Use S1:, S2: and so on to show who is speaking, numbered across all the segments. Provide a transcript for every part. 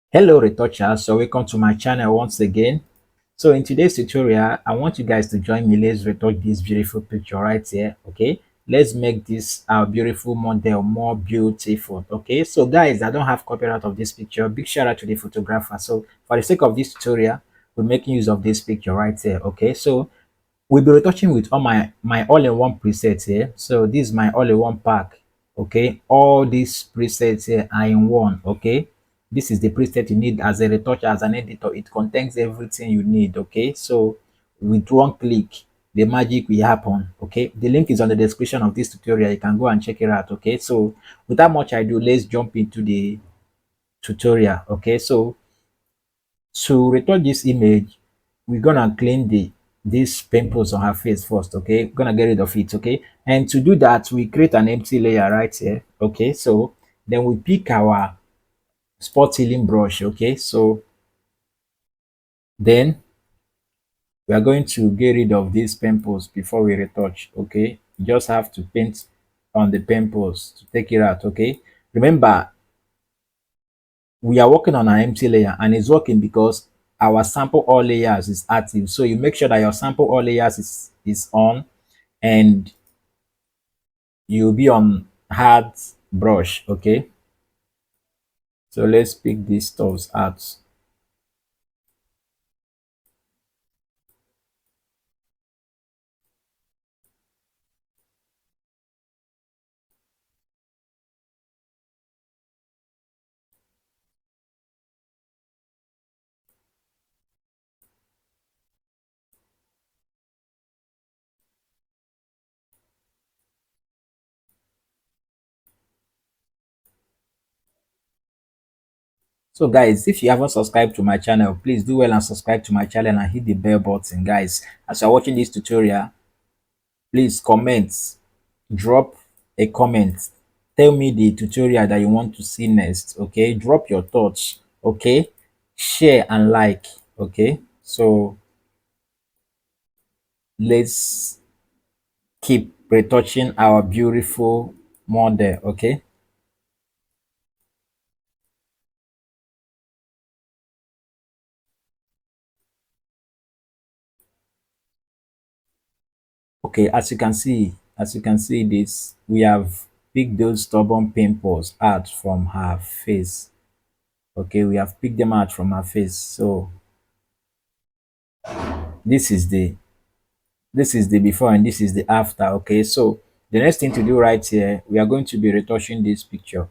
S1: Hello retouchers, so welcome to my channel once again. So in today's tutorial, I want you guys to join me. Let's retouch this beautiful picture right here. Okay, let's make this our beautiful model more beautiful. Okay, so guys, I don't have copyright of this picture. Big shout out to the photographer. So for the sake of this tutorial, we're making use of this picture right here. Okay, so we'll be retouching with all my all-in-one presets here. So this is my all-in-one pack. Okay, all these presets here are in one. Okay, this is the preset you need as a retoucher, as an editor. It contains everything you need. Okay, so with one click the magic will happen. Okay, the link is on the description of this tutorial. You can go and check it out. Okay, so without much ado, let's jump into the tutorial. Okay, so to retouch this image, we're gonna clean these pimples on her face first. Okay, we're gonna get rid of it. Okay, and to do that, we create an empty layer right here. Okay, so then we pick our spot healing brush. Okay, so then we are going to get rid of these pimples before we retouch. Okay, you just have to paint on the pimples to take it out. Okay, remember we are working on an empty layer and it's working because our sample all layers is active. So you make sure that your sample all layers is on, and you'll be on hard brush. Okay, so let's pick these stuffs out. So guys, if you haven't subscribed to my channel, please do well and subscribe to my channel and hit the bell button. Guys, as you're watching this tutorial, please comment, drop a comment, tell me the tutorial that you want to see next. Okay, drop your thoughts. Okay, share and like. Okay, so let's keep retouching our beautiful model. Okay, okay, as you can see this, we have picked those stubborn pimples out from her face. Okay, we have picked them out from her face. So this is the before and this is the after. Okay, so the next thing to do right here, we are going to be retouching this picture.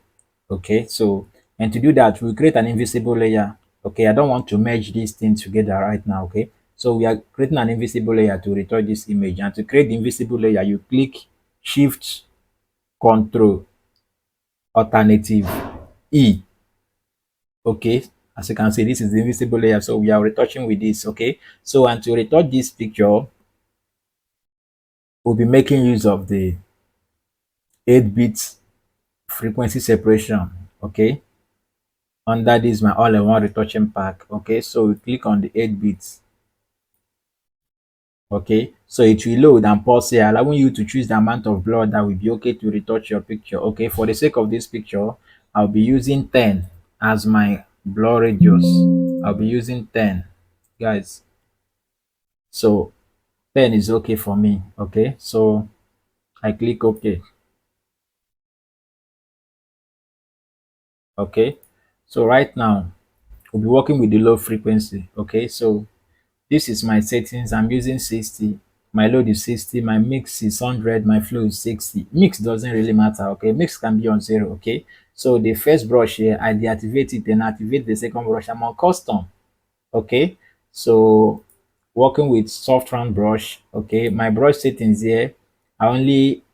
S1: Okay, so and to do that, we create an invisible layer. Okay, I don't want to merge these things together right now. Okay, so we are creating an invisible layer to retouch this image, and to create the invisible layer, you click Shift Control Alternative E. Okay, as you can see, this is the invisible layer, so we are retouching with this. Okay, so and to retouch this picture, we'll be making use of the 8-bit frequency separation. Okay, under this my all-in-one retouching pack. Okay, so we click on the 8 bits. Okay, so it will load and pause here, allowing you to choose the amount of blur that will be okay to retouch your picture. Okay, for the sake of this picture, I'll be using 10 as my blur radius. I'll be using 10, guys. So 10 is okay for me. Okay, so I click OK. Okay, so right now we'll be working with the low frequency. Okay, so this is my settings. I'm using 60. My load is 60. My mix is 100. My flow is 60. Mix doesn't really matter. Okay, mix can be on 0. Okay, so the first brush here, I deactivate it, then activate the second brush. I'm on custom. Okay, so working with soft round brush. Okay, my brush settings here, I only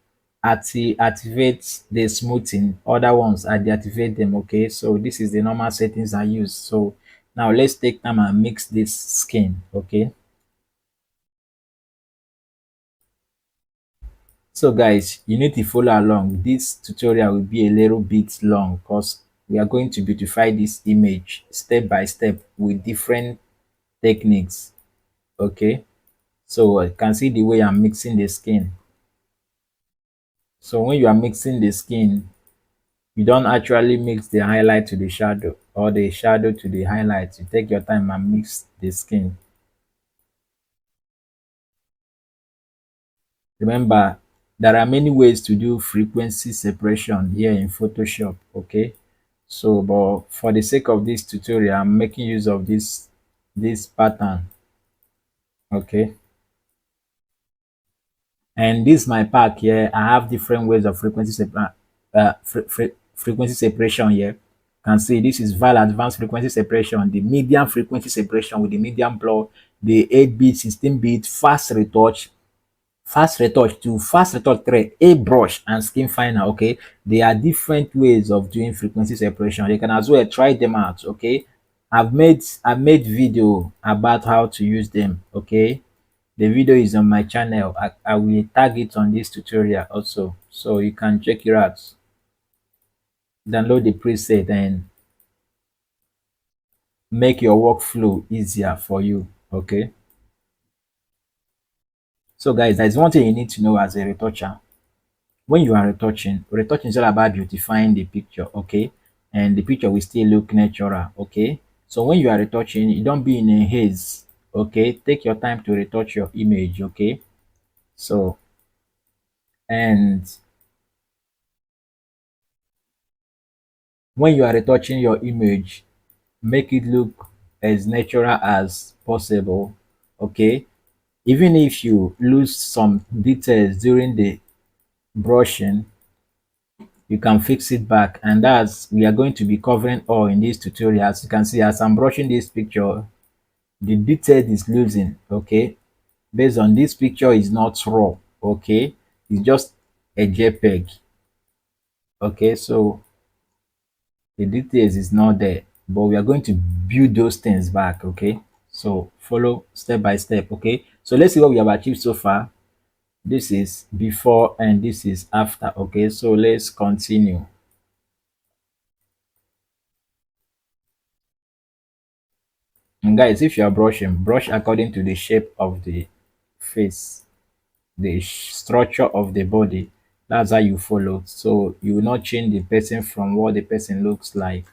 S1: activate the smoothing. Other ones I deactivate them. Okay, so this is the normal settings I use. So now let's take time and mix this skin. Okay, so guys, you need to follow along. This tutorial will be a little bit long because we are going to beautify this image step by step with different techniques. Okay, so I can see the way I'm mixing the skin. So when you are mixing the skin, you don't actually mix the highlight to the shadow. or the shadow to the highlight. You take your time and mix the skin. Remember, there are many ways to do frequency separation here in Photoshop, okay? So, but for the sake of this tutorial, I'm making use of this pattern, okay? And this my pack here. I have different ways of frequency separation here. You can see this is VAL advanced frequency separation, the medium frequency separation with the medium blur, the 8-bit, 16-bit, fast retouch to fast retouch thread, a brush and skin finer. Okay, there are different ways of doing frequency separation. You can as well try them out. Okay, I've made video about how to use them. Okay, the video is on my channel. I will tag it on this tutorial also, so you can check it out. Download the preset and make your workflow easier for you. Okay, so guys, there's one thing you need to know as a retoucher. When you are retouching is all about beautifying the picture, okay? And the picture will still look natural, okay? So when you are retouching, you don't be in a haze, okay? Take your time to retouch your image, okay? So, and when you are retouching your image, make it look as natural as possible, okay? Even if you lose some details during the brushing, you can fix it back, and that's we are going to be covering all in this tutorial. As you can see, as I'm brushing this picture, the detail is losing, okay? Based on this picture is not raw, okay? It's just a JPEG, okay? So the details is not there, but we are going to build those things back, okay? So follow step by step, okay? So let's see what we have achieved so far. This is before and this is after, okay? So let's continue. And guys, if you are brushing, brush according to the shape of the face, the structure of the body. That's how you follow. So you will not change the person from what the person looks like.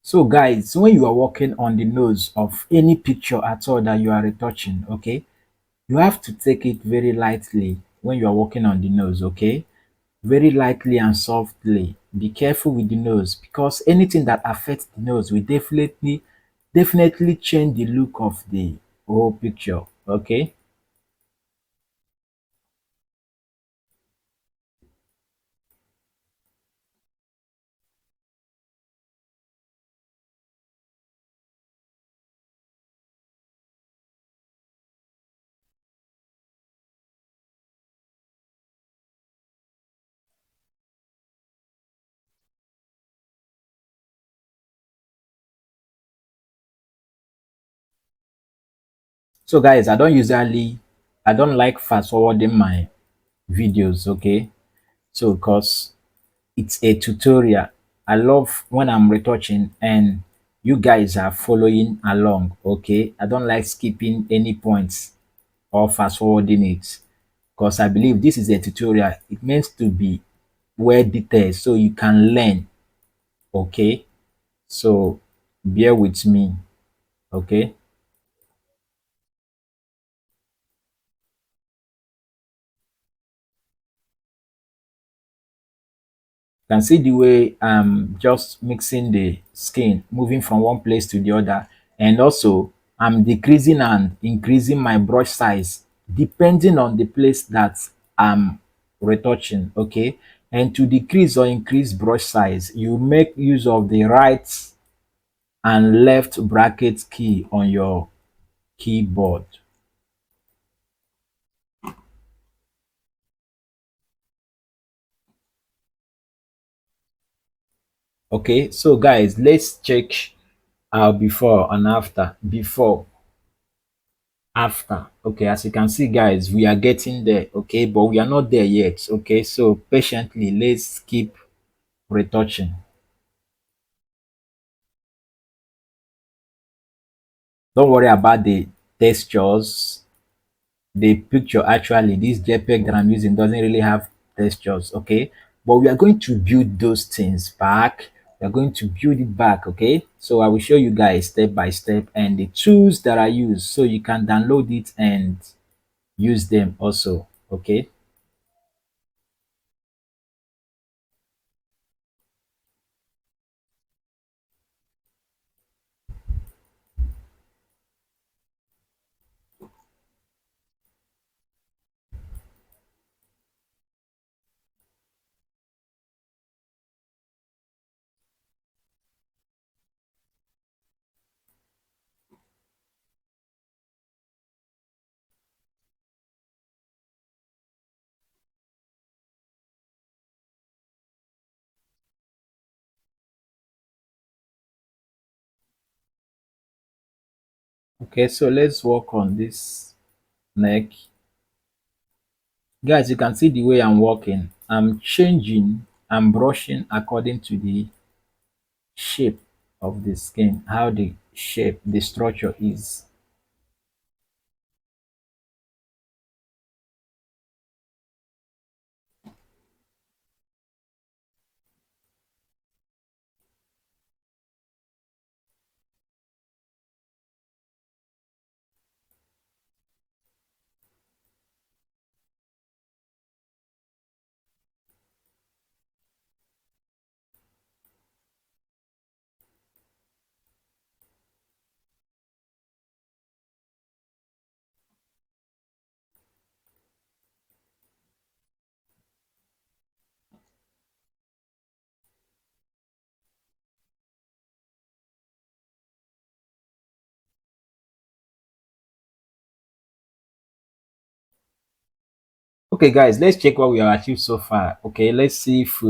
S1: So guys, when you are working on the nose of any picture at all that you are retouching, okay, you have to take it very lightly when you are working on the nose, okay? Very lightly and softly. Be careful with the nose because anything that affects the nose will definitely change the look of the whole picture, okay? So guys, I don't like fast forwarding my videos, okay? So because it's a tutorial. I love when I'm retouching and you guys are following along, okay? I don't like skipping any points or fast forwarding it because I believe this is a tutorial. It meant to be well detailed so you can learn. Okay, so bear with me. Okay, can see the way I'm just mixing the skin, moving from one place to the other, and also I'm decreasing and increasing my brush size depending on the place that I'm retouching. Okay, and to decrease or increase brush size, you make use of the right and left bracket key on your keyboard. Okay, so guys, let's check our before and after. Before, after. Okay, as you can see, guys, we are getting there. Okay, but we are not there yet. Okay, so patiently, let's keep retouching. Don't worry about the textures. The picture, actually, this JPEG that I'm using doesn't really have textures. Okay, but we are going to build those things back. We are going to build it back. Okay, so I will show you guys step by step and the tools that I use so you can download it and use them also. Okay. Okay, so let's work on this neck. Guys, you can see the way I'm working. I'm changing, I'm brushing according to the shape of the skin, how the shape, the structure is. Okay, guys, let's check what we have achieved so far. Okay, let's see if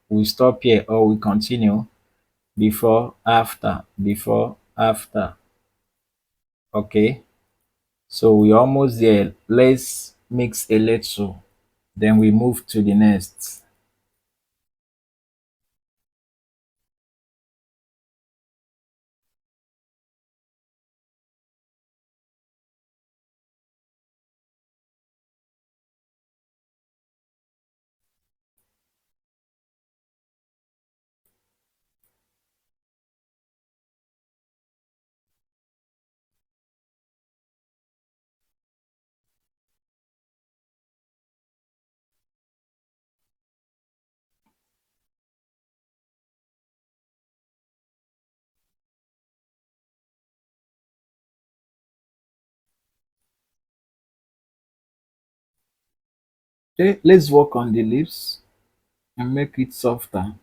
S1: we stop here or we continue. Before, after, before, after. Okay, so we're almost there. Let's mix a little, then we move to the next. Okay, let's work on the lips and make it softer.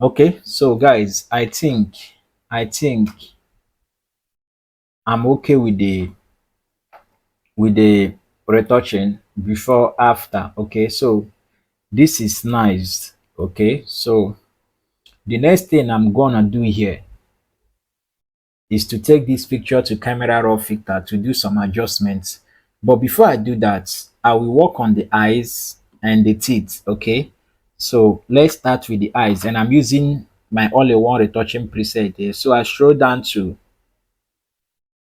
S1: Okay, so guys, I think I'm okay with the retouching before after. Okay, so This is nice. Okay, so the next thing I'm gonna do here is to take this picture to camera raw filter to do some adjustments. But before I do that, I will work on the eyes and the teeth. Okay, so let's start with the eyes, and I'm using my all-in-one retouching preset here. So I scroll down to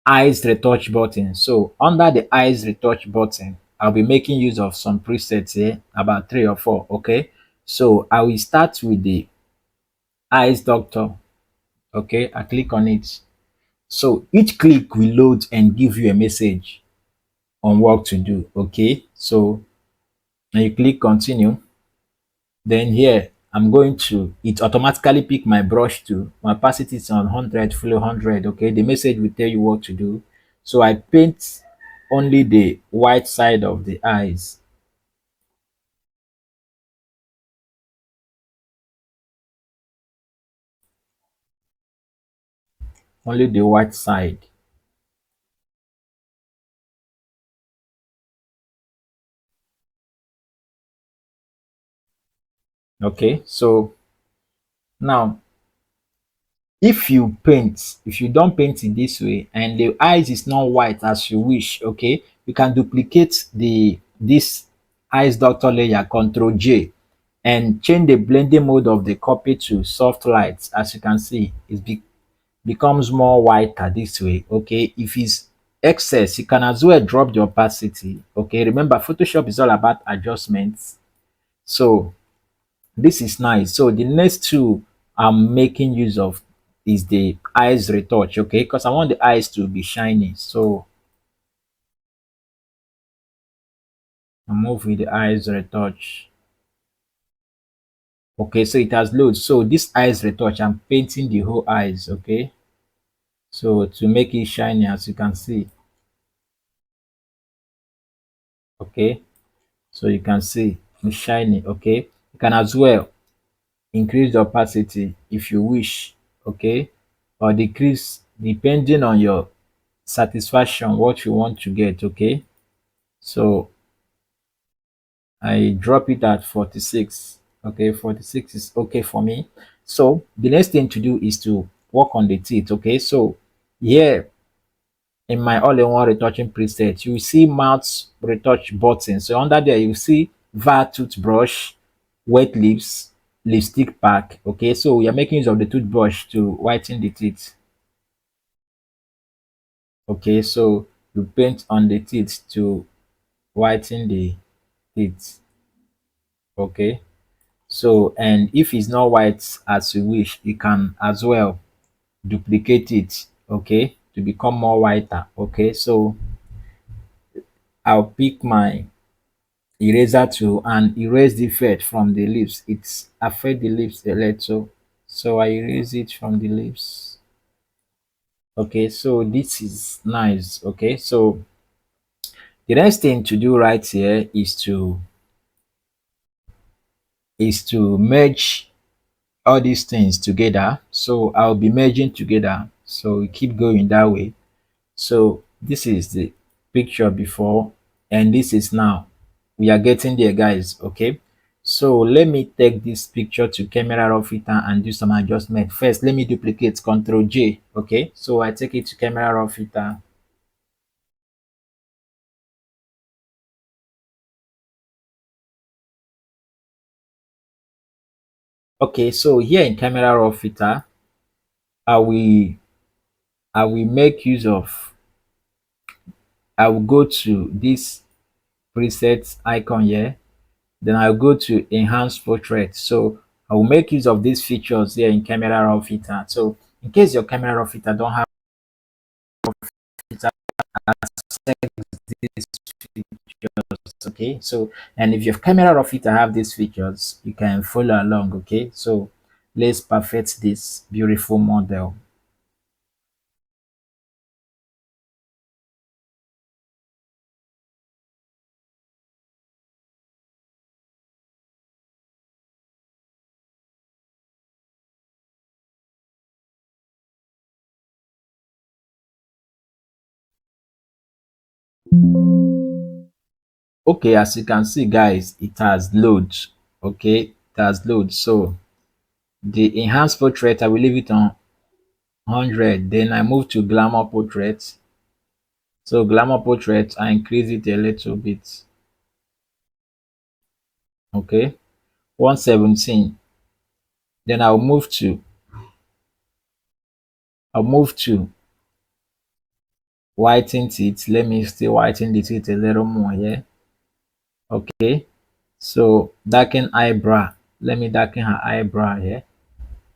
S1: eyes retouch button. So under the eyes retouch button, I'll be making use of some presets here, about 3 or 4. Okay, so I will start with the eyes doctor. Okay, I click on it. So each click will load and give you a message on what to do. Okay, so when you click continue, then here I'm going to, it automatically pick my brush to my opacity is on 100, full 100. Okay, the message will tell you what to do. So I paint only the white side of the eyes, only the white side. Okay, so now if you don't paint it this way and the eyes is not white as you wish, okay, you can duplicate this eyes doctor layer, Control J, and change the blending mode of the copy to soft lights. As you can see, becomes more whiter this way. Okay, if it's excess, you can as well drop the opacity. Okay, remember Photoshop is all about adjustments. So this is nice. So the next two I'm making use of is the eyes retouch. Okay, because I want the eyes to be shiny. So I move with the eyes retouch. Okay, so it has loads. So this eyes retouch, I'm painting the whole eyes. Okay, so to make it shiny, as you can see. Okay, so you can see it's shiny. Okay, you can as well increase the opacity if you wish. Okay, or decrease depending on your satisfaction, what you want to get. Okay, so I drop it at 46. Okay, 46 is okay for me. So the next thing to do is to work on the teeth. Okay, so here in my all-in-one retouching preset, you will see mouth retouch button. So under there, you see VAR toothbrush, wet lips, lipstick pack. Okay, so we are making use of the toothbrush to whiten the teeth. Okay, so you paint on the teeth to whiten the teeth. Okay, so and if it's not white as you wish, you can as well duplicate it. Okay, to become more whiter. Okay, so I'll pick my eraser tool and erase the fat from the lips. It's affect the lips a little, so I erase it from the lips. Okay, so this is nice. Okay, so the next thing to do right here is to merge all these things together. So I'll be merging together, so we keep going that way. So this is the picture before and this is now. We are getting there, guys. Okay, so let me take this picture to camera raw filter and do some adjustment. First, let me duplicate, Control J. Okay, so I take it to camera raw filter. Okay, so here in camera raw filter, i will I will make use of, I will go to this preset icon here. Then I'll go to enhance portrait. So I will make use of these features here in camera raw filter. So in case your camera raw filter don't have filter, accept these features. Okay, so and if your camera raw filter have these features, you can follow along. Okay, so let's perfect this beautiful model. Okay, as you can see, guys, it has load. Okay, that's load. So the enhanced portrait, I will leave it on 100. Then I move to glamour portrait. So glamour portrait, I increase it a little bit. Okay, 117. Then I'll move to whiten it. Let me still whiten the teeth a little more here. Okay, so darken eyebrow. Let me darken her eyebrow here.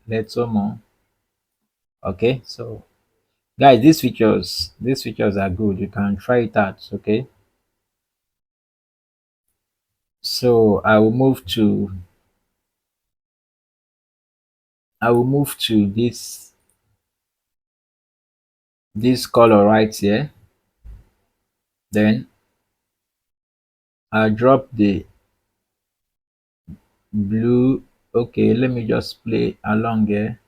S1: Little more. Okay, so guys, these features are good. You can try it out. Okay, so I will move to this color right here. Then I'll drop the blue. Okay, let me just play along here.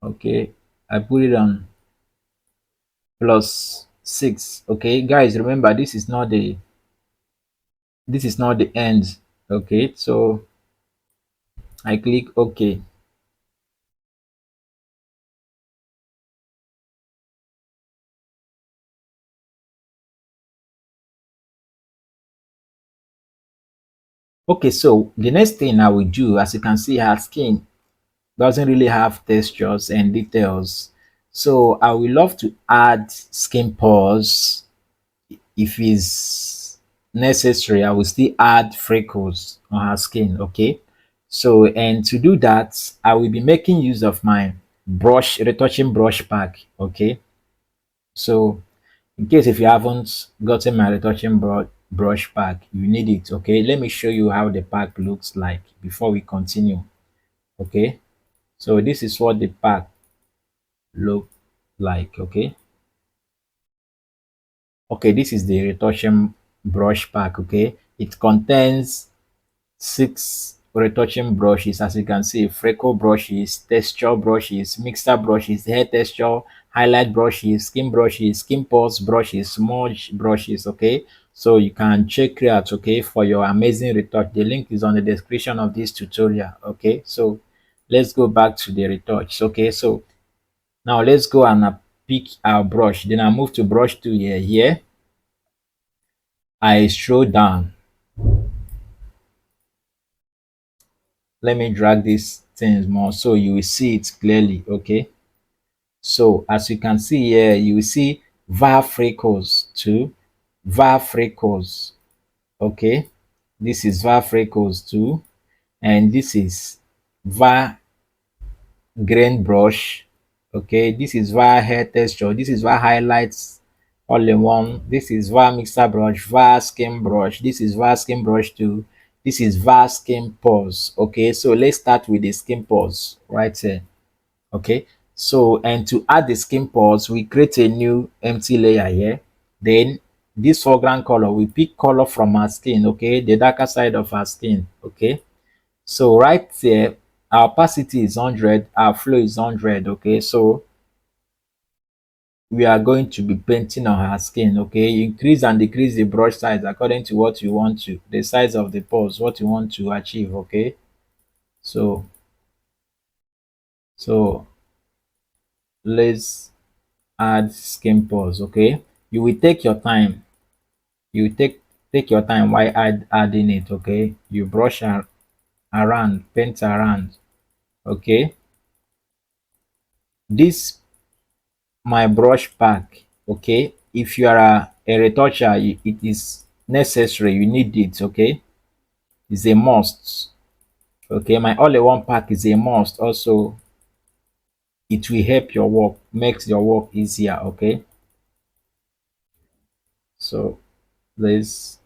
S1: Okay, I put it on +6. Okay, guys, remember this is not the end. Okay, so I click OK. Okay, so the next thing I will do, as you can see, her skin doesn't really have textures and details. So I will love to add skin pores. If it's necessary, I will still add freckles on her skin. Okay, so and to do that, I will be making use of my retouching brush pack. Okay, so in case if you haven't gotten my retouching brush pack, you need it. Okay, let me show you how the pack looks like before we continue. Okay, so this is what the pack look like. Okay, this is the retouching brush pack. Okay, it contains 6 retouching brushes, as you can see: freckle brushes, texture brushes, mixer brushes, hair texture, highlight brushes, skin pulse brushes, smudge brushes. Okay, so you can check it out, okay, for your amazing retouch. The link is on the description of this tutorial. Okay, so let's go back to the retouch. Okay, so now let's go and pick our brush. Then I move to brush 2 here. I scroll down. Let me drag these things more so you will see it clearly. Okay, so as you can see here, you will see var freckles too, var freckles. Okay, this is var freckles too, and this is var grain brush. Okay, this is var hair texture, this is var highlights all in one, this is var mixer brush, var skin brush, this is var skin brush too, this is var skin pores. Okay, so let's start with the skin pores right here. Okay, so and to add the skin pores, we create a new empty layer here. Then this foreground color, we pick color from our skin. Okay, the darker side of our skin. Okay, so right there, our opacity is 100, our flow is 100. Okay, so we are going to be painting on her skin. Okay, increase and decrease the brush size according to what you want to, the size of the pores, what you want to achieve. Okay, so so let's add skin pores. Okay, you will take your time, you take your time while adding it. Okay, you brush around, paint around. Okay, this my brush pack. Okay, if you are a retoucher, it is necessary, you need it. Okay, it's a must. Okay, my all-in-one pack is a must also. It will help your work, makes your work easier. Okay, so let's,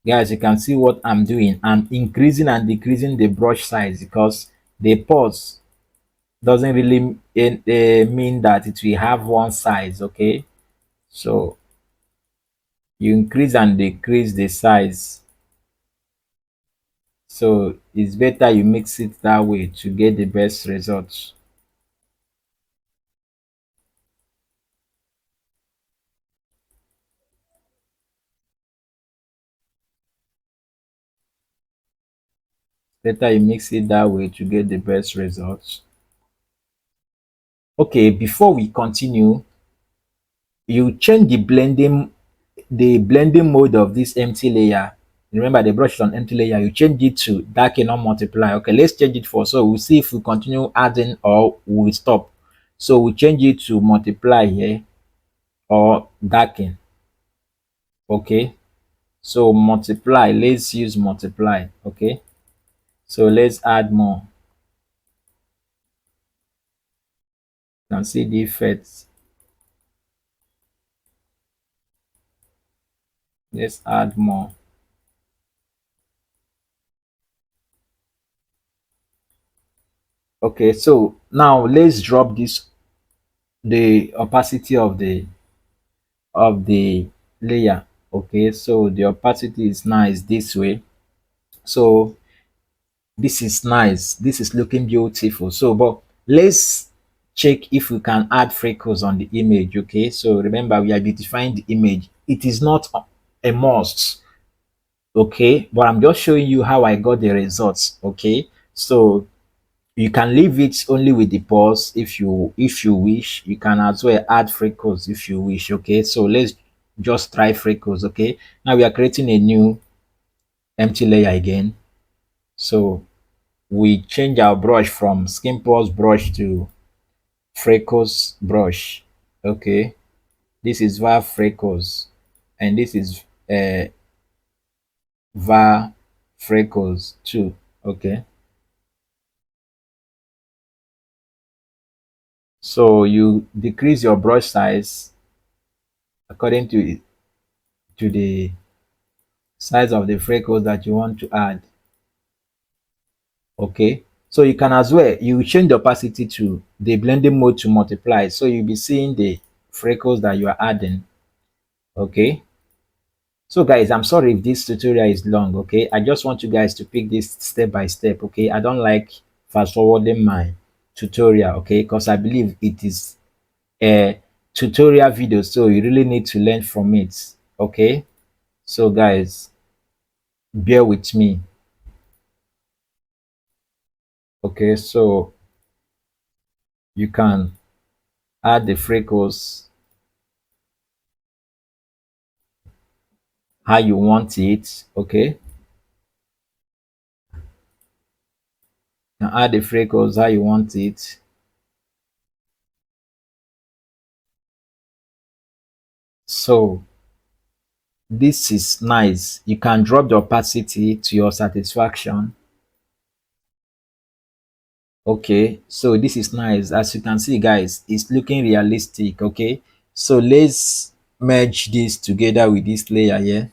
S1: guys, you can see what I'm doing. I'm increasing and decreasing the brush size because the pores doesn't really mean that it will have one size. Okay, so you increase and decrease the size, so it's better you mix it that way to get the best results. Better you mix it that way to get the best results. Okay, before we continue, you change the blending mode of this empty layer. Remember the brush is on empty layer, you change it to darken or multiply. Okay, let's change it for, so we'll see if we continue adding or we stop. So we change it to multiply here or darken. Okay, so multiply, let's use multiply. Okay, so let's add more. You can see the effects. Let's add more. Okay, so now let's drop this, the opacity of the layer. Okay, so the opacity is nice this way. So this is nice, this is looking beautiful. So but let's check if we can add freckles on the image. Okay, so remember we are beautifying the image, it is not a must. Okay, but I'm just showing you how I got the results. Okay, so you can leave it only with the pause. If you wish, you can as well add freckles if you wish. Okay, so let's just try freckles. Okay, now we are creating a new empty layer again. So we change our brush from skin pores brush to freckles brush. Okay, this is var freckles and this is var freckles too. Okay, so you decrease your brush size according to the size of the freckles that you want to add. Okay, so you can as well, you change the opacity to the blending mode to multiply, so you'll be seeing the freckles that you are adding. Okay, so guys, I'm sorry if this tutorial is long. Okay, I just want you guys to pick this step by step. Okay, I don't like fast forwarding my tutorial. Okay, because I believe it is a tutorial video, so you really need to learn from it. Okay, so guys, bear with me. Okay, so you can add the freckles how you want it. Okay, you can add the freckles how you want it. So this is nice, you can drop the opacity to your satisfaction. Okay, so this is nice. As you can see guys, it's looking realistic. Okay, so let's merge this together with this layer here.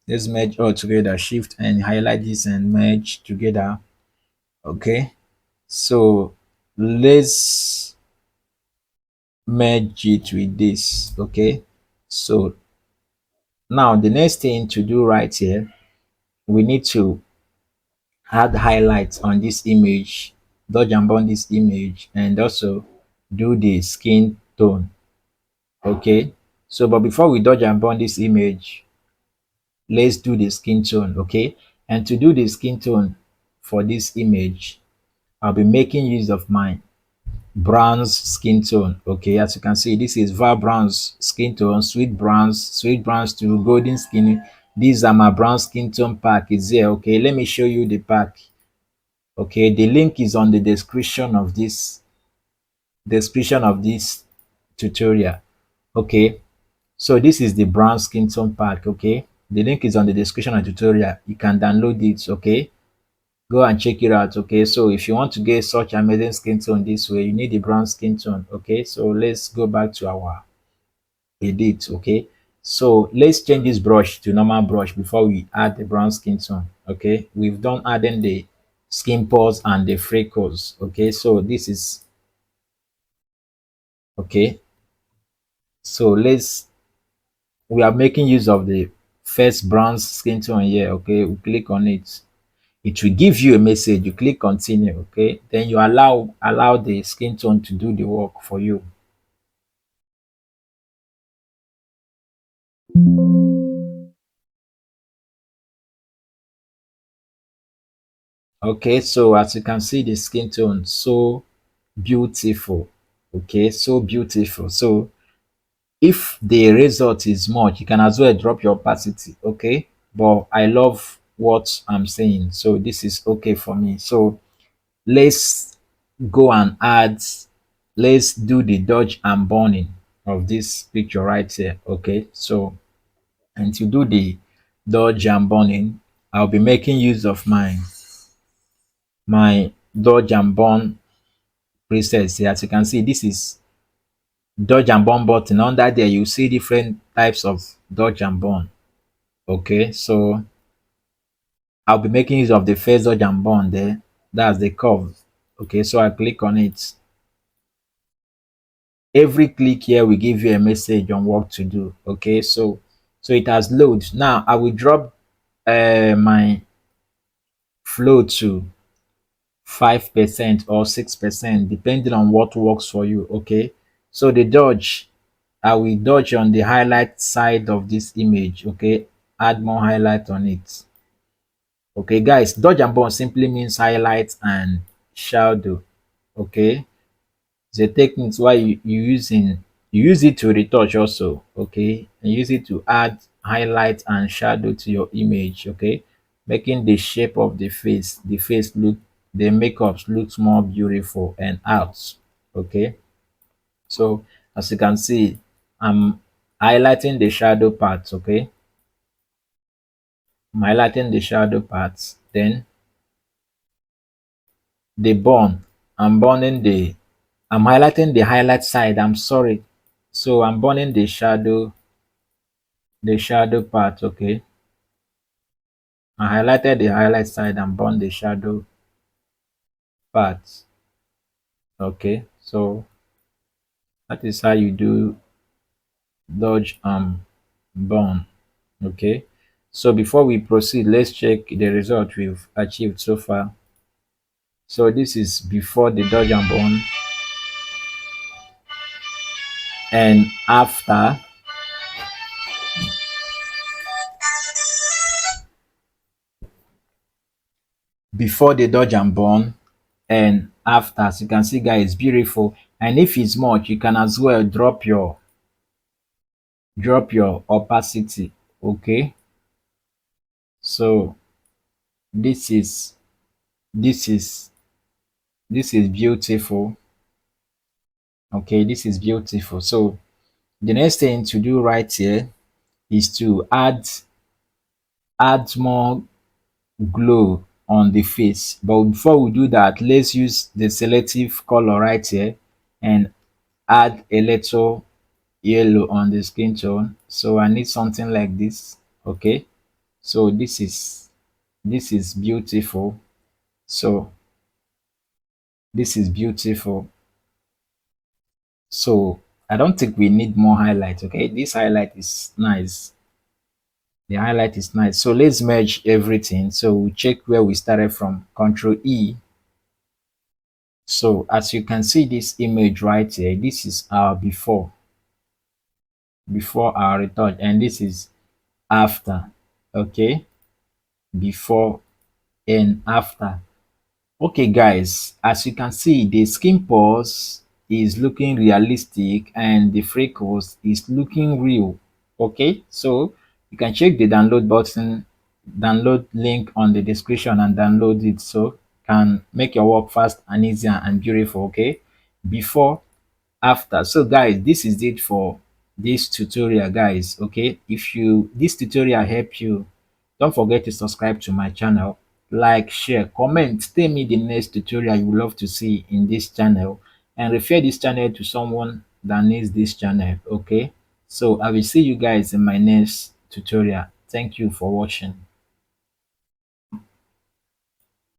S1: Let's merge all together, shift and highlight this and merge together. Okay, so let's merge it with this. Okay, so now the next thing to do right here, we need to add highlights on this image, dodge and burn this image, and also do the skin tone. Okay, so but before we dodge and burn this image, let's do the skin tone. Okay, and to do the skin tone for this image, I'll be making use of my bronze skin tone. Okay, as you can see, this is var bronze skin tone, sweet bronze to golden skin. These are my brown skin tone pack is here. Okay, let me show you the pack. Okay, the link is on the description of this tutorial. Okay, so this is the brown skin tone pack. Okay, the link is on the description of the tutorial, you can download it. Okay, go and check it out. Okay, so if you want to get such amazing skin tone this way, you need the brown skin tone. Okay, so let's go back to our edit. Okay, so let's change this brush to normal brush before we add the brown skin tone. Okay, we've done adding the skin pores and the freckles. Okay, so this is okay, so we are making use of the first bronze skin tone here. Okay, we click on it, it will give you a message, you click continue. Okay, then you allow the skin tone to do the work for you. Okay, so as you can see, the skin tone so beautiful. Okay, so beautiful. So if the result is much, you can as well drop your opacity. Okay, but I love what I'm saying, so this is okay for me. So let's go and add, let's do the dodge and burning of this picture right here. Okay, so and to do the dodge and burning, I'll be making use of my dodge and burn presets here. As you can see, this is dodge and burn button. Under there you see different types of dodge and burn. Okay, so I'll be making use of the first dodge and burn there. That's the curve. Okay, so I click on it. Every click here will give you a message on what to do. Okay, so it has loaded. Now I will drop my flow to 5% or 6% depending on what works for you. Okay, so the dodge, I will dodge on the highlight side of this image. Okay, add more highlight on it. Okay guys, dodge and burn simply means highlight and shadow. Okay, the techniques why you use it to retouch also. Okay, and use it to add highlight and shadow to your image. Okay, making the shape of the face look, the makeup looks more beautiful and out. Okay, so as you can see, I'm highlighting the shadow parts. Okay, I'm highlighting the shadow parts, then the burn, I'm burning the, I'm highlighting the highlight side, I'm sorry. So I'm burning the shadow part. Okay, I highlighted the highlight side and burn the shadow part. Okay, so that is how you do dodge burn. Okay, so before we proceed, let's check the result we've achieved so far. So this is before the dodge and burn, and after. Before the dodge and burn and after. As you can see guys, beautiful. And if it's much, you can as well drop your opacity. Okay, so this is this is this is beautiful. Okay, this is beautiful. So the next thing to do right here is to add more glow on the face. But before we do that, let's use the selective color right here and add a little yellow on the skin tone. So I need something like this. Okay, so this is beautiful. So this is beautiful. So I don't think we need more highlight. Okay, this highlight is nice. The highlight is nice. So let's merge everything. So we check where we started from. Control E. So as you can see this image right here, this is our before our retouch, and this is after. Okay, before and after. Okay guys, as you can see, the skin pores is looking realistic and the freckles is looking real. Okay, so you can check the download button, download link on the description and download it, so can make your work fast and easier and beautiful. Okay, before, after. So guys, this is it for this tutorial guys. Okay, if you, this tutorial help you, don't forget to subscribe to my channel, like, share, comment, tell me the next tutorial you would love to see in this channel, and refer this channel to someone that needs this channel. Okay, so I will see you guys in my next tutorial. Thank you for watching.